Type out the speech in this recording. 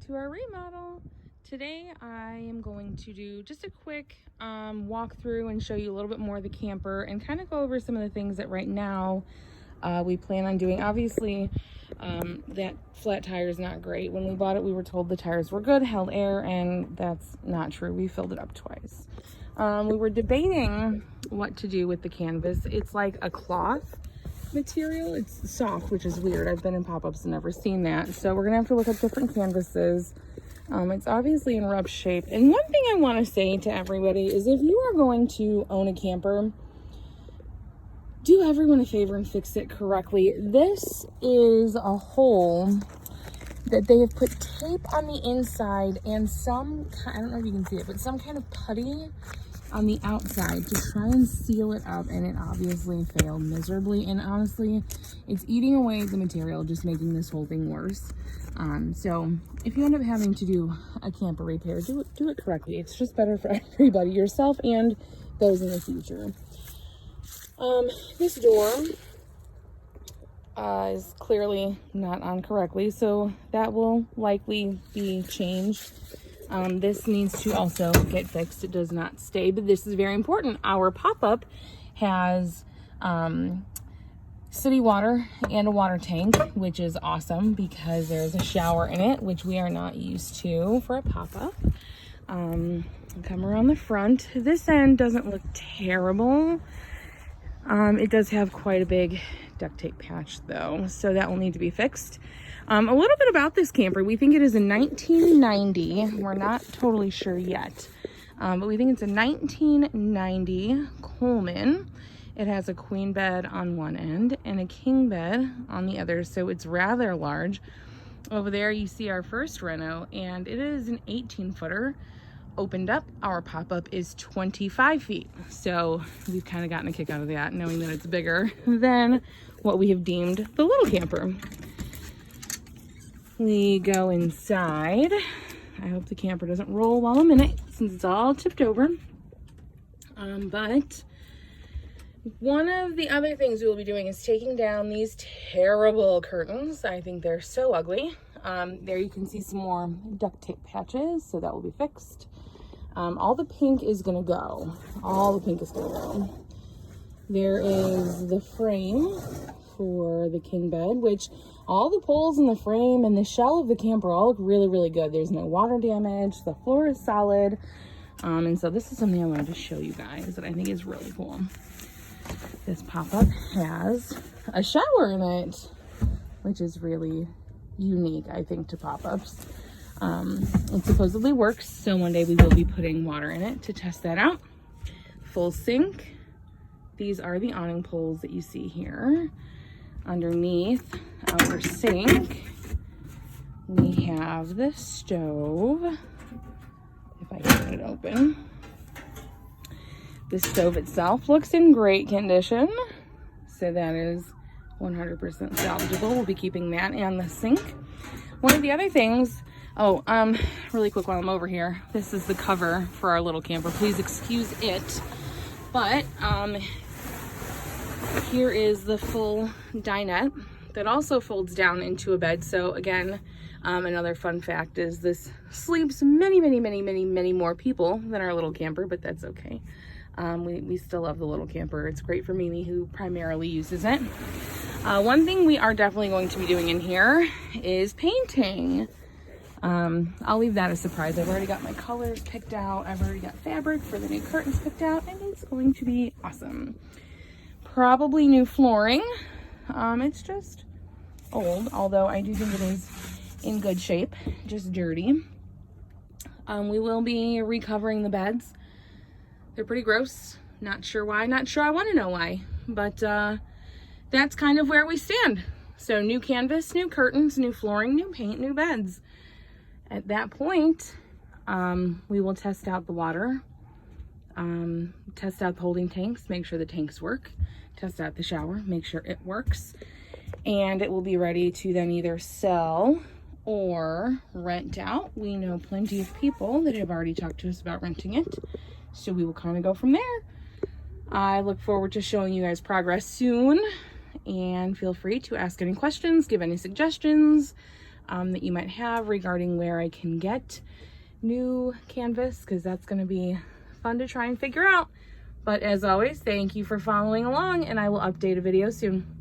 to our remodel. Today I am going to do just a quick walkthrough and show you a little bit more of the camper and kind of go over some of the things that right now we plan on doing. Obviously, that flat tire is not great. When we bought it, we were told the tires were good, held air, and that's not true. We filled it up twice. We were debating what to do with the canvas. It's like a cloth material. It's soft, which is weird. I've been in pop-ups and never seen that. So we're gonna have to look up different canvases. It's obviously in rough shape. And one thing I want to say to everybody is if you are going to own a camper, do everyone a favor and fix it correctly. This is a hole that they have put tape on the inside and I don't know if you can see it, but some kind of putty on the outside to try and seal it up, and it obviously failed miserably. And honestly, it's eating away the material, just making this whole thing worse. So if you end up having to do a camper repair, do it correctly. It's just better for everybody, yourself and those in the future. This door is clearly not on correctly, so that will likely be changed. This needs to also get fixed. It does not stay, but this is very important. Our pop-up has city water and a water tank, which is awesome because there's a shower in it, which we are not used to for a pop-up. Come around the front. This end doesn't look terrible. It does have quite a big duct tape patch though, so that will need to be fixed. A little bit about this camper. We think it is a 1990. We're not totally sure yet, but we think it's a 1990 Coleman. It has a queen bed on one end and a king bed on the other, so it's rather large. Over there you see our first reno, and it is an 18-footer. Opened up, our pop-up is 25 feet. So we've kind of gotten a kick out of that, knowing that it's bigger than what we have deemed the little camper. We go inside. I hope the camper doesn't roll while I'm in it, since it's all tipped over. But one of the other things we will be doing is taking down these terrible curtains. I think they're so ugly. There you can see some more duct tape patches, so that will be fixed. All the pink is gonna go. All the pink is gonna go. There is the frame for the king bed, which all the poles in the frame and the shell of the camper all look really, really good. There's no water damage. The floor is solid. And so this is something I wanted to show you guys that I think is really cool. This pop-up has a shower in it, which is really unique, I think, to pop-ups. It supposedly works, so one day we will be putting water in it to test that out. Full sink. These are the awning poles that you see here. Underneath our sink, we have the stove. If I can get it open. The stove itself looks in great condition, so that is 100% salvageable. We'll be keeping that and the sink. One of the other things, really quick while I'm over here, this is the cover for our little camper. Please excuse it. But here is the full dinette that also folds down into a bed. So again, another fun fact is this sleeps many more people than our little camper, but that's okay. We still love the little camper. It's great for Mimi, who primarily uses it. One thing we are definitely going to be doing in here is painting. I'll leave that a surprise. I've already got my colors picked out. I've already got fabric for the new curtains picked out, and it's going to be awesome. Probably new flooring. It's just old, although I do think it is in good shape, just dirty. We will be recovering the beds. They're pretty gross. Not sure why, not sure I want to know why, but that's kind of where we stand. So new canvas, new curtains, new flooring, new paint, new beds. At that point, we will test out the water, test out the holding tanks, make sure the tanks work, test out the shower, make sure it works, and it will be ready to then either sell or rent out. We know plenty of people that have already talked to us about renting it, so we will kind of go from there. I look forward to showing you guys progress soon, and feel free to ask any questions, give any suggestions. that you might have regarding where I can get new canvas, because that's going to be fun to try and figure out. But as always, thank you for following along, and I will update a video soon.